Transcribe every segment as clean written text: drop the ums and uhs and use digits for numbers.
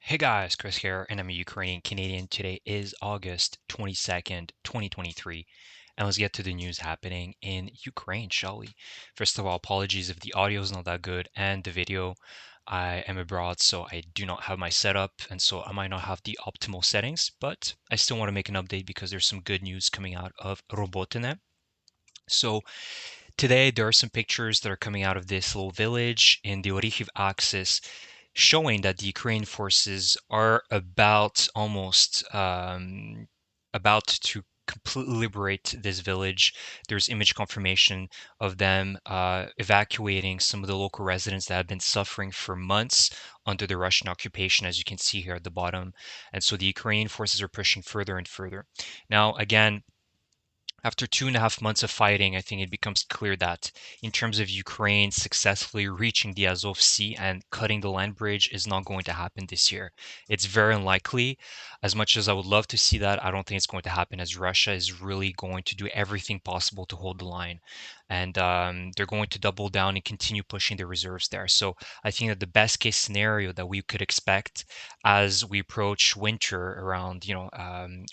Hey guys, Chris here, and I'm a Ukrainian Canadian. Today is August 22nd, 2023, and let's get to the news happening in Ukraine, shall we? First of all, apologies if the audio is not that good and the video. I am abroad, so I do not have my setup, and so I might not have the optimal settings, but I still want to make an update because there's some good news coming out of Robotyne. So today there are some pictures that are coming out of this little village in the Orikhiv axis showing that the Ukrainian forces are about to completely liberate this village. There's image confirmation of them evacuating some of the local residents that have been suffering for months under the Russian occupation, as you can see here at the bottom. And so the Ukrainian forces are pushing further and further. Now, again, after 2.5 months of fighting, I think it becomes clear that in terms of Ukraine successfully reaching the Azov Sea and cutting the land bridge is not going to happen this year. It's very unlikely. As much as I would love to see that, I don't think it's going to happen as Russia is really going to do everything possible to hold the line. And they're going to double down and continue pushing the reserves there. So I think that the best case scenario that we could expect as we approach winter around,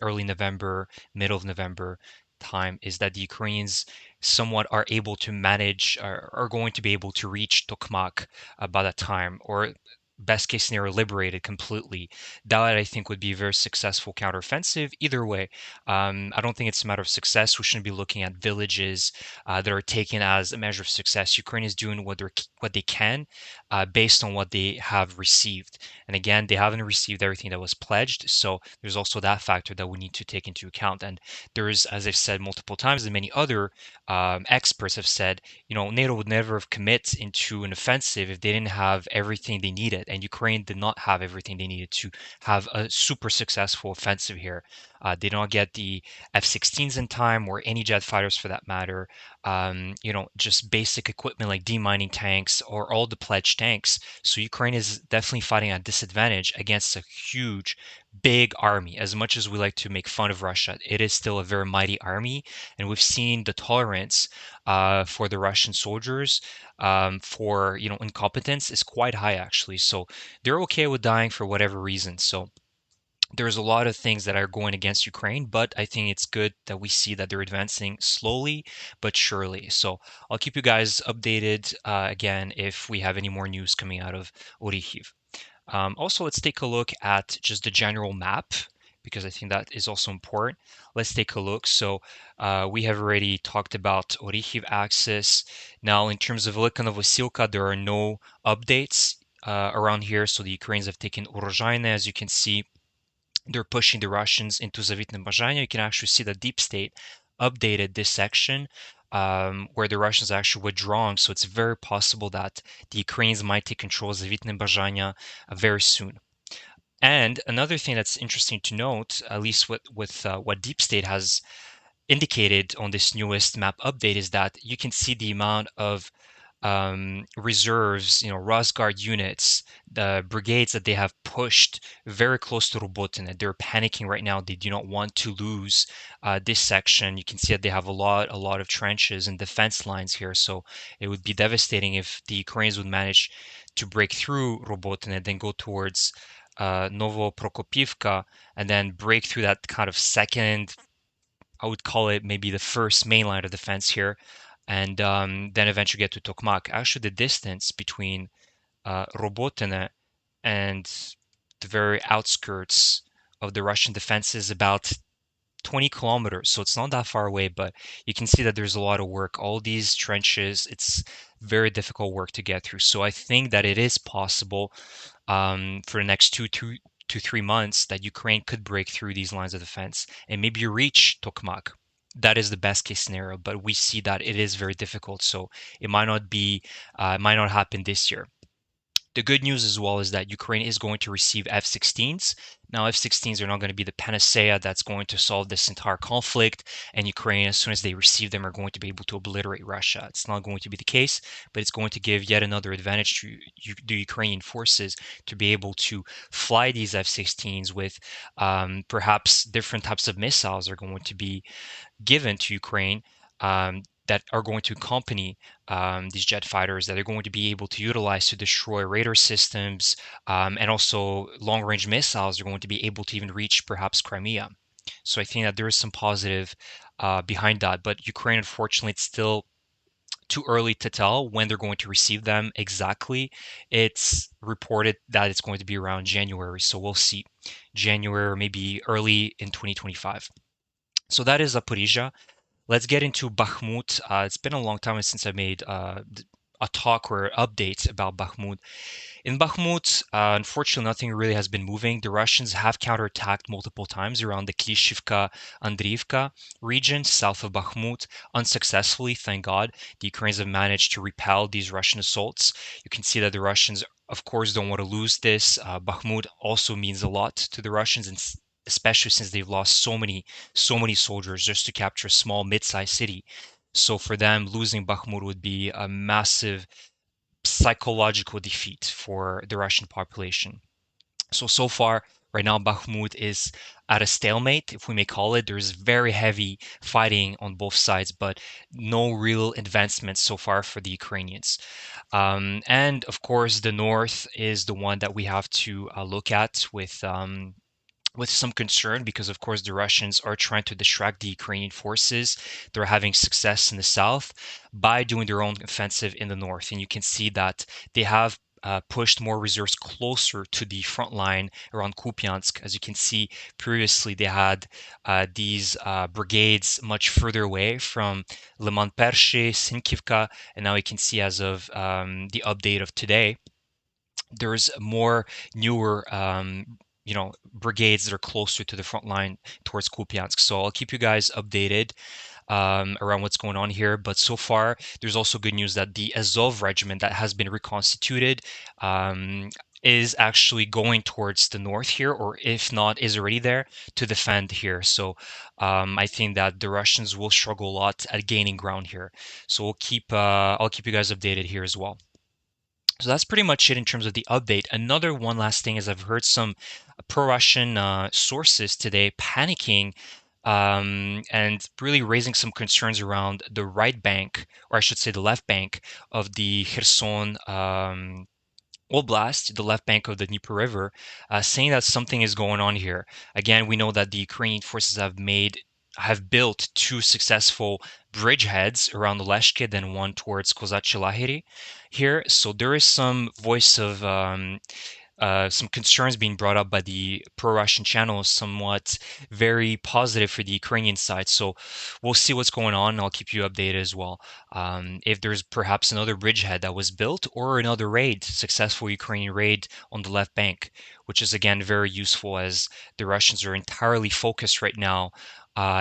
early November, middle of November, time is that the Ukrainians somewhat are able to manage, are going to be able to reach Tokmak by that time, or best case scenario, liberated completely. That I think would be a very successful counteroffensive. Either way, I don't think it's a matter of success. We shouldn't be looking at villages that are taken as a measure of success. Ukraine is doing what they can based on what they have received. And again, they haven't received everything that was pledged. So there's also that factor that we need to take into account. And there's, as I've said multiple times, and many other experts have said, NATO would never have commit into an offensive if they didn't have everything they needed. And Ukraine did not have everything they needed to have a super successful offensive here. They don't get the F-16s in time, or any jet fighters for that matter. Just basic equipment like demining tanks or all the pledged tanks. So Ukraine is definitely fighting at disadvantage against a huge, big army. As much as we like to make fun of Russia, it is still a very mighty army, and we've seen the tolerance for the Russian soldiers for incompetence is quite high actually. So they're okay with dying for whatever reason. So there's a lot of things that are going against Ukraine, but I think it's good that we see that they're advancing slowly but surely. So I'll keep you guys updated again if we have any more news coming out of Orikhiv. Also, let's take a look at just the general map because I think that is also important. Let's take a look. So we have already talked about Orikhiv axis. Now, in terms of Velikonovosilka, there are no updates around here. So the Ukrainians have taken Robotyne, as you can see. They're pushing the Russians into Zaporizhia. You can actually see the deep state updated this section where the Russians are actually withdrawing. So it's very possible that the Ukrainians might take control of Zaporizhia very soon. And another thing that's interesting to note, at least with what Deep State has indicated on this newest map update, is that you can see the amount of reserves, Rosguard units, the brigades that they have pushed very close to Robotyne. They're panicking right now. They do not want to lose this section. You can see that they have a lot of trenches and defense lines here. So it would be devastating if the Ukrainians would manage to break through Robotyne and then go towards Novoprokopivka and then break through that kind of second, I would call it maybe the first main line of defense here, and then eventually get to Tokmak. Actually, the distance between Robotyne and the very outskirts of the Russian defense is about 20 kilometers, so it's not that far away, but you can see that there's a lot of work. All these trenches, it's very difficult work to get through. So I think that it is possible for the next 2 to 3 months that Ukraine could break through these lines of defense and maybe reach Tokmak. That is the best case scenario, but we see that it is very difficult. So it might not happen this year. The good news as well is that Ukraine is going to receive F-16s. Now, F-16s are not going to be the panacea that's going to solve this entire conflict, and Ukraine, as soon as they receive them, are going to be able to obliterate Russia. It's not going to be the case, but it's going to give yet another advantage to the Ukrainian forces to be able to fly these F-16s with perhaps different types of missiles are going to be given to Ukraine. that are going to accompany these jet fighters that are going to be able to utilize to destroy radar systems, and also long-range missiles are going to be able to even reach perhaps Crimea. So I think that there is some positive behind that. But Ukraine, unfortunately, it's still too early to tell when they're going to receive them exactly. It's reported that it's going to be around January, so we'll see. January or maybe early in 2025. So that is Zaporizhia. Let's get into Bakhmut. It's been a long time since I made a talk or update about Bakhmut. In Bakhmut, unfortunately, nothing really has been moving. The Russians have counterattacked multiple times around the Klishivka-Andriivka region, south of Bakhmut, unsuccessfully, thank God. The Ukrainians have managed to repel these Russian assaults. You can see that the Russians, of course, don't want to lose this. Bakhmut also means a lot to the Russians, and especially since they've lost so many soldiers just to capture a small, mid-sized city. So for them, losing Bakhmut would be a massive psychological defeat for the Russian population. So far, right now, Bakhmut is at a stalemate, if we may call it. There's very heavy fighting on both sides, but no real advancements so far for the Ukrainians. And of course, the north is the one that we have to look at with some concern because, of course, the Russians are trying to distract the Ukrainian forces. They're having success in the south by doing their own offensive in the north. And you can see that they have pushed more reserves closer to the front line around Kupiansk. As you can see, previously they had these brigades much further away from Liman Pershe, Sinkivka, and now you can see as of the update of today, there's more newer brigades that are closer to the front line towards Kupiansk. So I'll keep you guys updated around what's going on here. But so far, there's also good news that the Azov regiment that has been reconstituted is actually going towards the north here, or if not, is already there to defend here. So I think that the Russians will struggle a lot at gaining ground here. So I'll keep you guys updated here as well. So that's pretty much it in terms of the update. Another one last thing is I've heard some pro-Russian sources today panicking and really raising some concerns around the right bank, or I should say the left bank of the Kherson Oblast, the left bank of the Dnieper River, saying that something is going on here. Again, we know that the Ukrainian forces have built two successful bridgeheads around the Leshkid and one towards Kozachi Lahiri here. So there is some voice of some concerns being brought up by the pro-Russian channels, somewhat very positive for the Ukrainian side. So we'll see what's going on. I'll keep you updated as well. If there's perhaps another bridgehead that was built or another raid, successful Ukrainian raid on the left bank, which is again very useful as the Russians are entirely focused right now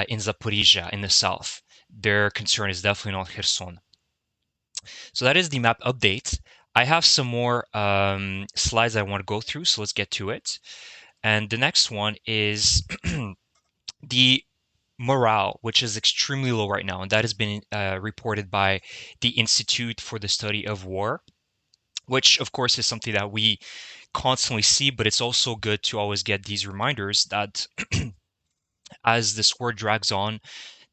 in Zaporizhia in the south. Their concern is definitely not Kherson. So that is the map update. I have some more slides I want to go through, so let's get to it. And the next one is the morale, which is extremely low right now, and that has been reported by the Institute for the Study of War, which of course is something that we constantly see, but it's also good to always get these reminders that as this war drags on,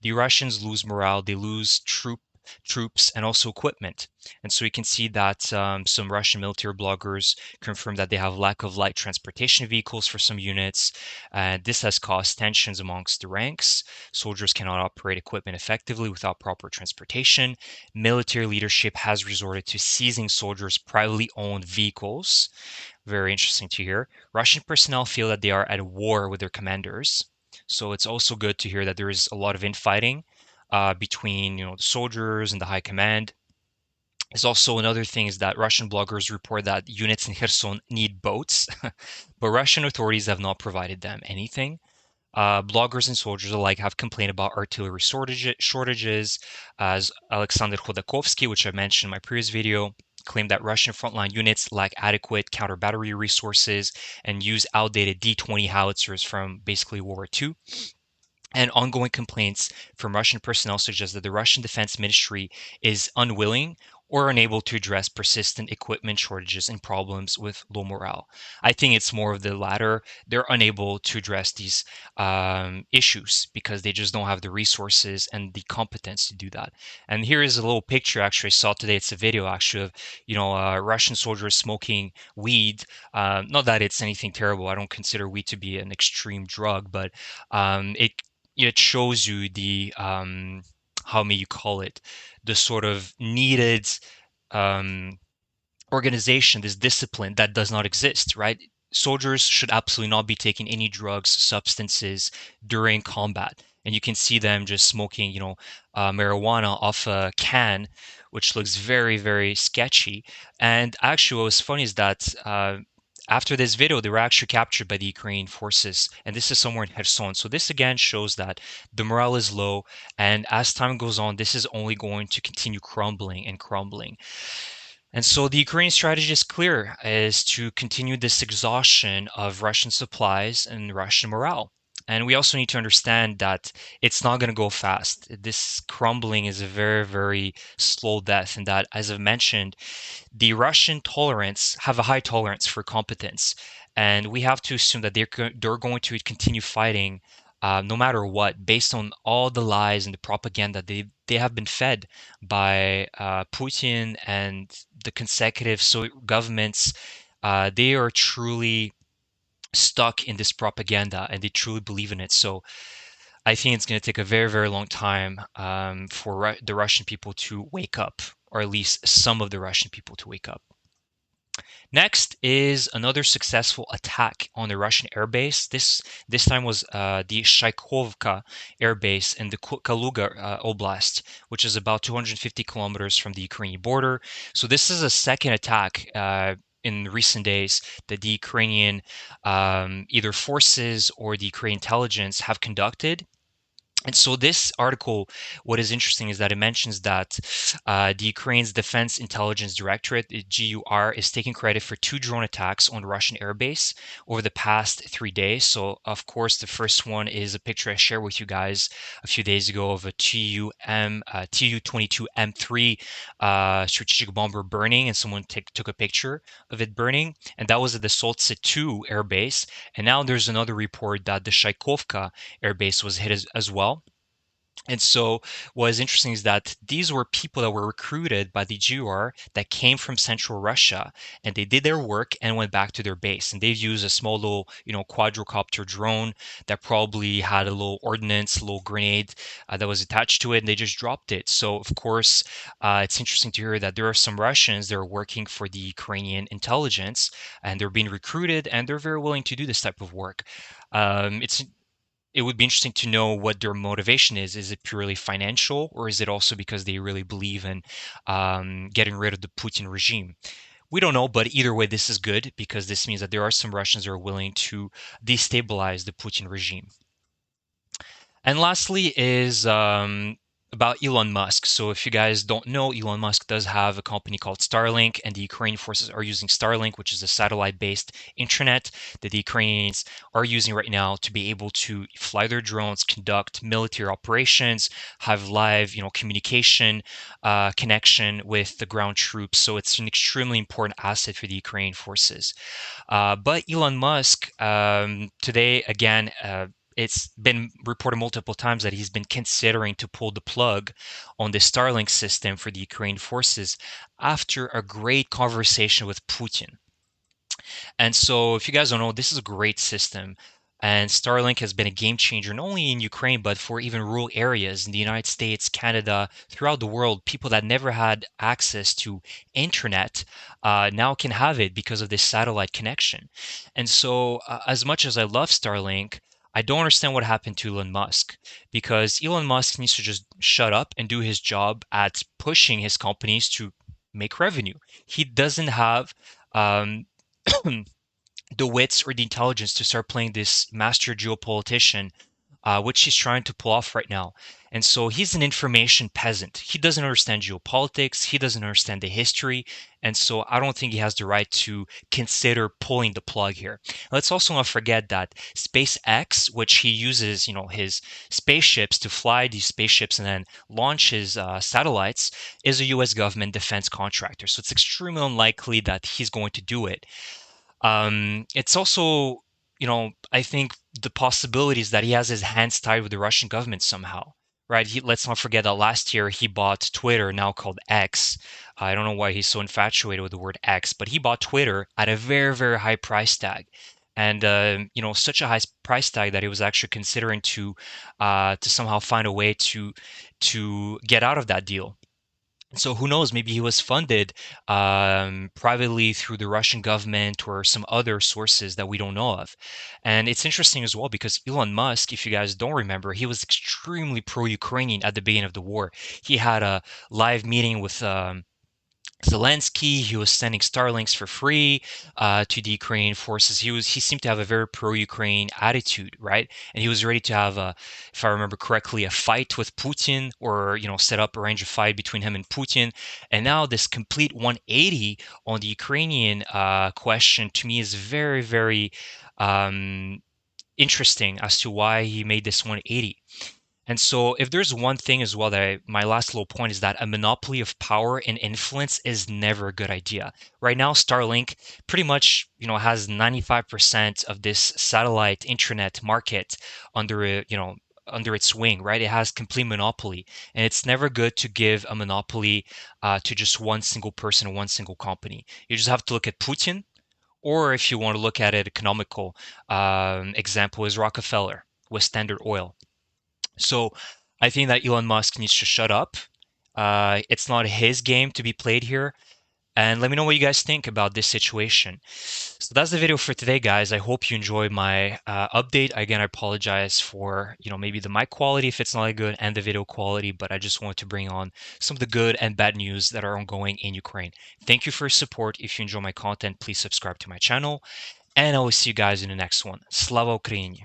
the Russians lose morale, they lose troops and also equipment. And so you can see that some Russian military bloggers confirm that they have lack of light transportation vehicles for some units. This has caused tensions amongst the ranks. Soldiers cannot operate equipment effectively without proper transportation. Military leadership has resorted to seizing soldiers' privately owned vehicles. Very interesting to hear. Russian personnel feel that they are at war with their commanders. So it's also good to hear that there is a lot of infighting between the soldiers and the high command. There's also another thing is that Russian bloggers report that units in Kherson need boats, but Russian authorities have not provided them anything. Bloggers and soldiers alike have complained about artillery shortages, as Alexander Khodakovsky, which I mentioned in my previous video, claimed that Russian frontline units lack adequate counter-battery resources and use outdated D-20 howitzers from basically World War II. And ongoing complaints from Russian personnel suggest that the Russian Defense Ministry is unwilling or unable to address persistent equipment shortages and problems with low morale. I think it's more of the latter. They're unable to address these issues because they just don't have the resources and the competence to do that. And here is a little picture actually I saw today. It's a video actually of Russian soldiers smoking weed. Not that it's anything terrible. I don't consider weed to be an extreme drug, but it shows you the how may you call it, the sort of needed um, organization, this discipline that does not exist, right? Soldiers should absolutely not be taking any drugs, substances during combat. And you can see them just smoking, marijuana off a can, which looks very, very sketchy. And actually, what was funny is that after this video, they were actually captured by the Ukrainian forces. And this is somewhere in Kherson. So this again shows that the morale is low. And as time goes on, this is only going to continue crumbling and crumbling. And so the Ukrainian strategy is clear, is to continue this exhaustion of Russian supplies and Russian morale. And we also need to understand that it's not going to go fast. This crumbling is a very, very slow death. And that, as I've mentioned, the Russian tolerance have a high tolerance for competence, and we have to assume that they're going to continue fighting no matter what, based on all the lies and the propaganda they have been fed by Putin and the consecutive governments. They are truly stuck in this propaganda, and they truly believe in it. So I think it's going to take a very, very long time for the Russian people to wake up, or at least some of the Russian people to wake up. Next is another successful attack on the Russian airbase. This time was the Shaikovka airbase in the Kaluga Oblast, which is about 250 kilometers from the Ukrainian border. So this is a second attack in recent days that the Ukrainian either forces or the Ukrainian intelligence have conducted. And so this article, what is interesting is that it mentions that the Ukraine's Defense Intelligence Directorate, the GUR, is taking credit for 2 drone attacks on Russian airbase over the past 3 days. So, of course, the first one is a picture I shared with you guys a few days ago of a Tu-22M3 strategic bomber burning, and someone took a picture of it burning. And that was at the Soltse 2 airbase. And now there's another report that the Shaikovka airbase was hit as well. And so what is interesting is that these were people that were recruited by the GUR that came from central Russia, and they did their work and went back to their base. And they've used a small little, quadrocopter drone that probably had a little ordnance, a little grenade that was attached to it, and they just dropped it. So of course, it's interesting to hear that there are some Russians that are working for the Ukrainian intelligence, and they're being recruited, and they're very willing to do this type of work. It would be interesting to know what their motivation is. Is it purely financial, or is it also because they really believe in getting rid of the Putin regime? We don't know, but either way, this is good because this means that there are some Russians that are willing to destabilize the Putin regime. And lastly is about Elon Musk. So if you guys don't know, Elon Musk does have a company called Starlink, and the Ukrainian forces are using Starlink, which is a satellite-based intranet that the Ukrainians are using right now to be able to fly their drones, conduct military operations, have live, communication connection with the ground troops. So it's an extremely important asset for the Ukrainian forces. But Elon Musk today, again, it's been reported multiple times that he's been considering to pull the plug on the Starlink system for the Ukrainian forces after a great conversation with Putin. And so, if you guys don't know, this is a great system. And Starlink has been a game changer, not only in Ukraine, but for even rural areas in the United States, Canada, throughout the world. People that never had access to internet now can have it because of this satellite connection. And so, as much as I love Starlink, I don't understand what happened to Elon Musk, because Elon Musk needs to just shut up and do his job at pushing his companies to make revenue. He doesn't have um, the wits or the intelligence to start playing this master geopolitician which he's trying to pull off right now. And so he's an information peasant. He doesn't understand geopolitics. He doesn't understand the history. And so I don't think he has the right to consider pulling the plug here. Let's also not forget that SpaceX, which he uses, his spaceships to fly these spaceships and then launch his satellites, is a U.S. government defense contractor. So it's extremely unlikely that he's going to do it. It's also, I think the possibilities that he has his hands tied with the Russian government somehow, right? Let's not forget that last year he bought Twitter, now called X. I don't know why he's so infatuated with the word X, but he bought Twitter at a very, very high price tag. And such a high price tag that he was actually considering to somehow find a way to get out of that deal. So who knows? Maybe he was funded privately through the Russian government or some other sources that we don't know of. And it's interesting as well because Elon Musk, if you guys don't remember, he was extremely pro-Ukrainian at the beginning of the war. He had a live meeting with Zelensky. He was sending Starlinks for free to the Ukrainian forces. He seemed to have a very pro-Ukraine attitude, right? And he was ready to have if I remember correctly, a fight with Putin, or set up arrange a fight between him and Putin. And now this complete 180 on the Ukrainian question to me is very, very interesting as to why he made this 180. And so, if there's one thing as well my last little point is that a monopoly of power and influence is never a good idea. Right now, Starlink pretty much, has 95% of this satellite internet market under under its wing, right? It has complete monopoly, and it's never good to give a monopoly to just one single person, one single company. You just have to look at Putin, or if you want to look at it, economical example is Rockefeller with Standard Oil. So I think that Elon Musk needs to shut up. It's not his game to be played here. And let me know what you guys think about this situation. So that's the video for today, guys. I hope you enjoyed my update. Again, I apologize for maybe the mic quality if it's not that good and the video quality, but I just wanted to bring on some of the good and bad news that are ongoing in Ukraine. Thank you for your support. If you enjoy my content, please subscribe to my channel, and I will see you guys in the next one. Slava Ukraini!